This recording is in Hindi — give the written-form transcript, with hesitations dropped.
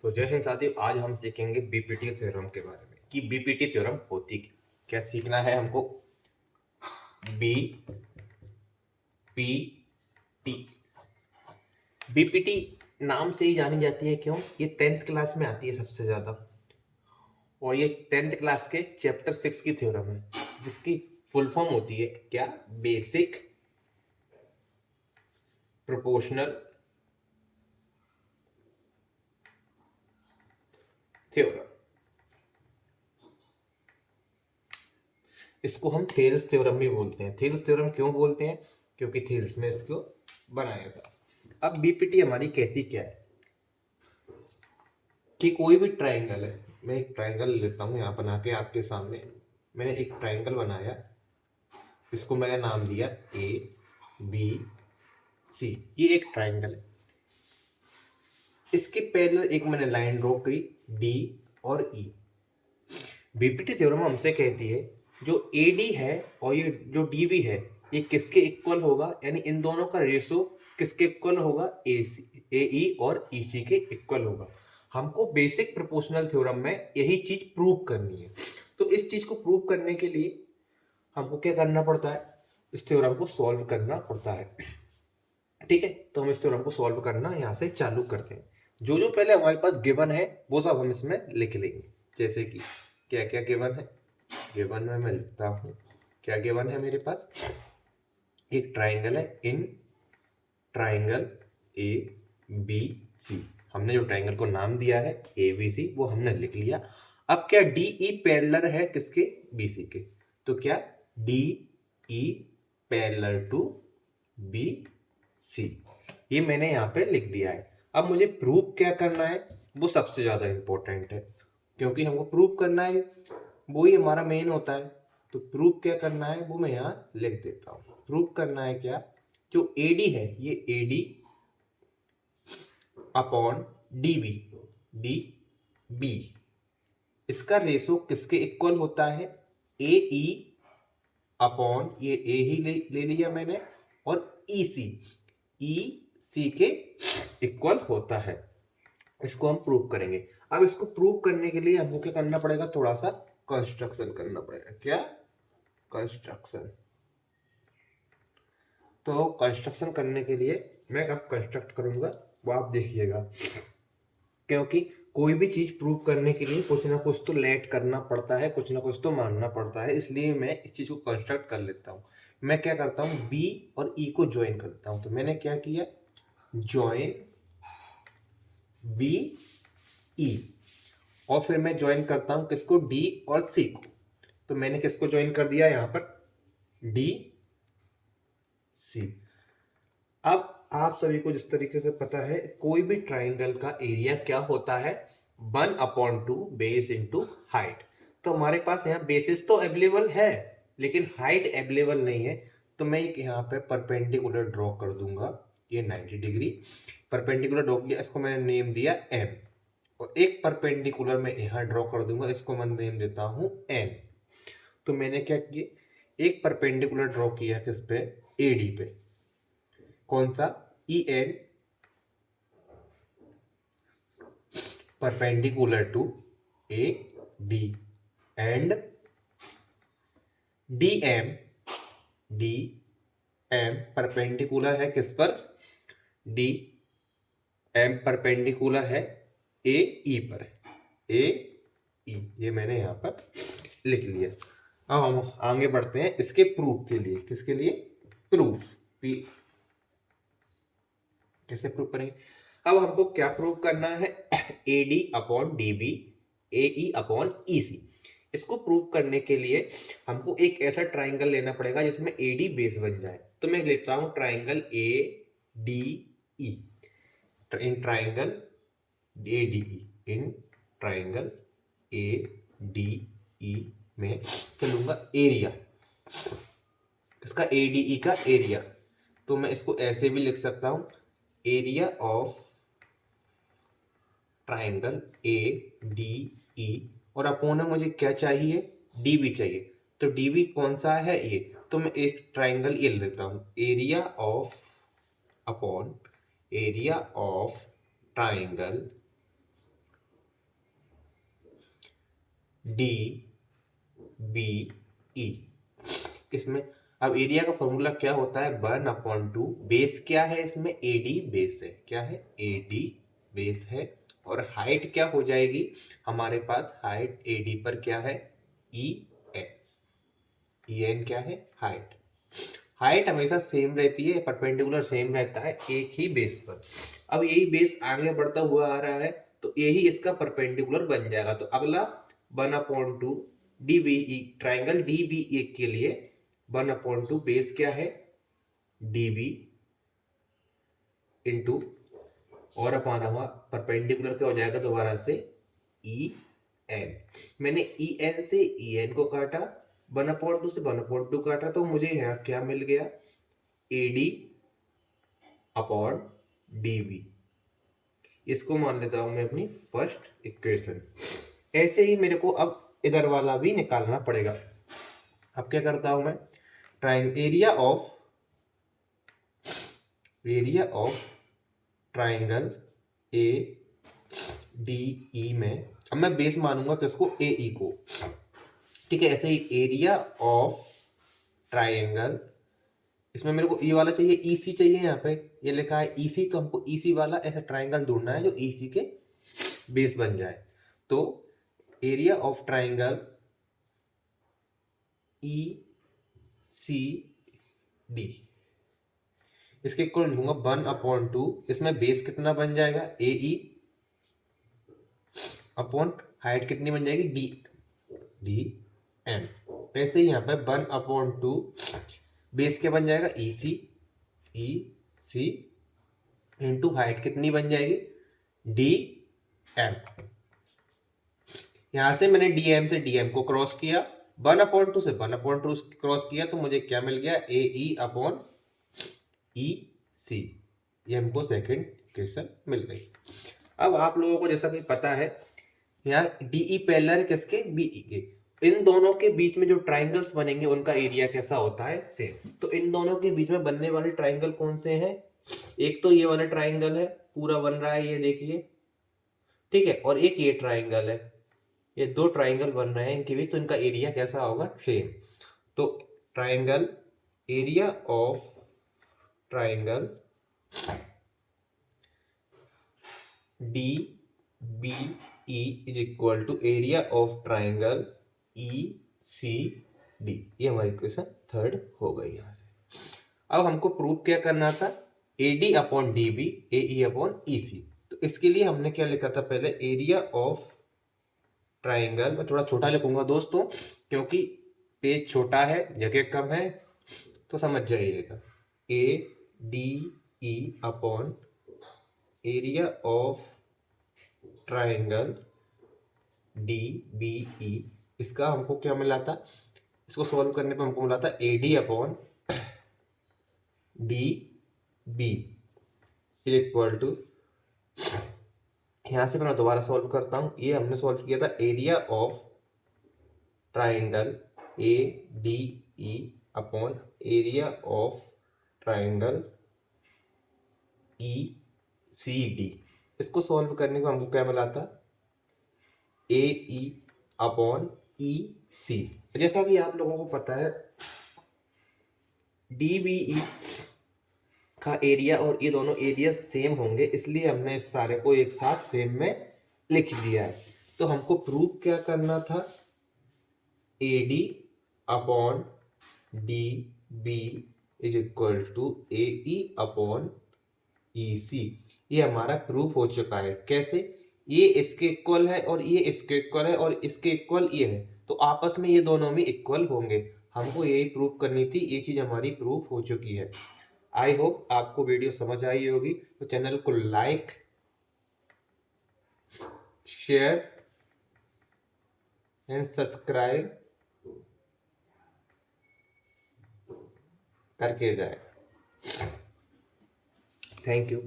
तो जय हिंद साथियों, आज हम सीखेंगे बीपीटी थ्योरम के बारे में कि बीपीटी थ्योरम होती क्या सीखना है हमको। बी पी टी बीपीटी नाम से ही जानी जाती है। क्यों? ये 10th क्लास में आती है सबसे ज्यादा, और ये 10th क्लास के चैप्टर 6 की थ्योरम है, जिसकी फुल फॉर्म होती है क्या? Basic proportional theorem. इसको हम थेल्स थ्योरम भी बोलते हैं। थेल्स थ्योरम क्यों बोलते हैं? क्योंकि थेल्स ने इसको बनाया था। अब बीपीटी हमारी कहती क्या है कि कोई भी ट्राइंगल है। मैं एक ट्राइंगल लेता हूँ यहाँ बना के आपके सामने। मैंने एक ट्राइंगल बनाया, इसको मैंने नाम दिया ए बी सी। ये एक ट्राइंगल है। इसके पैरेलल एक मैंने लाइन ड्रॉ करी, डी और ई। बीपीटी थ्योरम हमसे कहती है जो एडी है और ये जो डीबी है, ये किसके इक्वल होगा, यानी इन दोनों का रेशो किसके इक्वल होगा? एई और ईसी के इक्वल होगा। हमको बेसिक प्रोपोर्शनल थ्योरम में यही चीज प्रूव करनी है। तो इस चीज को प्रूव करने के लिए हमको क्या करना पड़ता है? इस थ्योरम को सॉल्व करना पड़ता है। ठीक है, तो हम इस थ्योरम को सॉल्व करना यहाँ से चालू करते हैं। जो जो पहले हमारे पास गिवन है वो सब हम इसमें लिख लेंगे। जैसे कि क्या क्या गिवन है। गिवन में मैं लिखता हूँ, क्या गिवन है मेरे पास? एक ट्राइंगल है, in triangle A B C. हमने जो ट्राइंगल को नाम दिया है ए बी सी, वो हमने लिख लिया। अब क्या डी ई पैरेलल है किसके? बी सी के। तो क्या D E parallel to B C, ये मैंने यहाँ पे लिख दिया है। अब मुझे प्रूफ क्या करना है, वो सबसे ज्यादा इंपॉर्टेंट है, क्योंकि हमको प्रूफ करना है, वो ही हमारा मेन होता है। तो प्रूफ क्या करना है वो मैं यहाँ लिख देता हूँ। प्रूफ करना है क्या? जो एडी है, ये AD upon DB, D B, इसका रेशो किसके इक्वल होता है? ए ई अपॉन, ये ए ही ले लिया मैंने, और ई सी के इक्वल होता है। इसको हम प्रूव करेंगे। अब इसको प्रूव करने के लिए हमको क्या करना पड़ेगा? थोड़ा सा कंस्ट्रक्शन करना पड़ेगा। क्या? कंस्ट्रक्शन। तो कंस्ट्रक्शन करने के लिए मैं अब कंस्ट्रक्ट करूंगा, वो आप देखिएगा। क्योंकि कोई भी चीज प्रूव करने के लिए कुछ ना कुछ तो लेट करना पड़ता है, कुछ ना कुछ तो मानना पड़ता है, इसलिए मैं इस चीज को कंस्ट्रक्ट कर लेता हूँ। मैं क्या करता हूँ, बी और ई को ज्वाइन करता हूँ। तो मैंने क्या किया, ज्वाइन बी ई, और फिर मैं ज्वाइन करता हूँ किसको? डी और सी को। तो मैंने किसको ज्वाइन कर दिया यहाँ पर? D C. अब आप सभी को जिस तरीके से पता है, कोई भी ट्राइंगल का एरिया क्या होता है? 1/2 बेस इंटू हाइट। तो हमारे पास यहाँ बेसिस तो अवेलेबल है, लेकिन हाइट अवेलेबल नहीं है। तो मैं एक यहाँ पे परपेंडिकुलर ड्रॉ कर दूंगा, ये 90 डिग्री परपेंडिकुलर ड्रॉ किया, इसको मैंने नेम दिया एम। और एक परपेंडिकुलर मैं यहाँ ड्रॉ कर दूंगा, इसको मैं नेम देता हूँ एन। तो मैंने क्या किया, एक परपेंडिकुलर ड्रॉ किया किस पे? एडी पे। कौन सा? E N perpendicular to A D, and D M perpendicular है किस पर? डी एम परपेंडिकुलर है ए ई पर। ए ई, ये मैंने यहां पर लिख लिया। अब हम आगे बढ़ते हैं इसके प्रूफ के लिए। किसके लिए? प्रूफ। पी कैसे प्रूफ करेंगे? अब हमको क्या प्रूव करना है? A D upon D B, A E upon E C. इसको प्रूव करने के लिए हमको एक ऐसा ट्राइंगल लेना पड़ेगा जिसमें ए डी बेस बन जाए। तो मैं लेता हूं triangle A D E. In triangle A D E, in triangle A D ई में क्या लूंगा? एरिया। इसका ए डी ई का एरिया। तो मैं इसको ऐसे भी लिख सकता हूं, area of triangle A D ई। और अपोन में मुझे क्या चाहिए? डी बी चाहिए। तो डी बी कौन सा है? ये। तो मैं एक ट्राइंगल ये लेता हूं, area of upon area of triangle D B E. इसमें अब एरिया का फॉर्मूला क्या होता है, 1/2। बेस क्या है इसमें, एडी बेस है। क्या है, एडी बेस है। और हाइट क्या हो जाएगी हमारे पास, हाइट एडी पर क्या है, ई एन। ई एन क्या है, हाइट। हाइट हमेशा सेम रहती है, परपेंडिकुलर सेम रहता है एक ही बेस पर। अब यही बेस आगे बढ़ता हुआ आ रहा है तो यही इसका परपेंडिकुलर बन जाएगा। तो अगला 1/2 डीबीई, ट्राइंगल डीबीई के लिए 1/2 बेस क्या है, डीबी इंटू और अपान हुआ परपेंडिकुलर क्या हो जाएगा दोबारा से, ई एन। मैंने ई एन से ई एन को काटा, 1/2 से 1/2 काटा, तो मुझे यहाँ क्या मिल गया, एडी अपॉन डीवी। इसको मान लेता हूं मैं अपनी फर्स्ट इक्वेशन। ऐसे ही मेरे को अब इधर वाला भी निकालना पड़ेगा। अब क्या करता हूं मैं, area of triangle A D ई में, अब मैं बेस मानूंगा किसको, ए ई को। ठीक है, ऐसे ही एरिया ऑफ ट्राइंगल, इसमें मेरे को ई वाला चाहिए, ईसी चाहिए। यहाँ पे ये लिखा है ईसी, तो हमको ईसी वाला ऐसा ट्राइंगल ढूंढना है जो ईसी के बेस बन जाए। तो area of triangle E C D, इसके इक्वल लूंगा 1/2। इसमें बेस कितना बन जाएगा, ए ई अपॉन हाइट कितनी बन जाएगी, डी डी एम। ऐसे ही यहाँ पे 1/2 बेस क्या बन जाएगा, ई सी इंटू हाइट कितनी बन जाएगी, डी एम। यहां से मैंने डीएम से डीएम को क्रॉस किया, 1/2 से 1/2 क्रॉस किया, तो मुझे क्या मिल गया, ए ई अपॉन ई सी। ये हमको सेकंड इक्वेशन मिल गई। अब आप लोगों को जैसा कि पता है, यहाँ डीई पैरेलल है किसके, बीई के। इन दोनों के बीच में जो ट्राइंगल्स बनेंगे उनका एरिया कैसा होता है, सेम। तो इन दोनों के बीच में बनने वाले ट्राइंगल कौन से हैं, एक तो ये वाला ट्राइंगल है पूरा बन रहा है, ये देखिए, ठीक है, और एक ये ट्राइंगल है। ये दो ट्राइंगल बन रहे हैं इनके बीच, तो इनका एरिया कैसा होगा, सेम। तो triangle, area of triangle D B E is equal to area of triangle E C D. ये हमारी इक्वेशन थर्ड हो गई यहाँ से। अब हमको प्रूव क्या करना था, A D upon D B, A E upon E C. तो इसके लिए हमने क्या लिखा था पहले, एरिया ऑफ ट्राइंगल, मैं थोड़ा छोटा लिखूंगा दोस्तों क्योंकि पेज छोटा है, जगह कम है, तो समझ जाइएगा। A D E upon area of triangle D B E. इसका हमको क्या मिला था, इसको सॉल्व करने पे हमको मिला था A D upon D B is equal to, यहां से मैं दोबारा सॉल्व करता हूं। ये हमने सॉल्व किया था area of triangle A D E upon area of triangle E C D. इसको सॉल्व करने को हमको क्या मिला था, ए ई अपॉन ई सी। जैसा कि आप लोगों को पता है, डी बी ई का एरिया और ये दोनों एरिया सेम होंगे, इसलिए हमने इस सारे को एक साथ सेम में लिख दिया है। तो हमको प्रूव क्या करना था, A D upon D B is equal to A E upon E C. ये हमारा प्रूफ हो चुका है। कैसे, ये इसके इक्वल है और ये इसके इक्वल है और इसके इक्वल ये है, तो आपस में ये दोनों में इक्वल होंगे। हमको यही प्रूफ करनी थी, ये चीज हमारी प्रूफ हो चुकी है। आई होप आपको वीडियो समझ आई होगी। तो चैनल को लाइक, शेयर एंड सब्सक्राइब करके जाए। Thank you.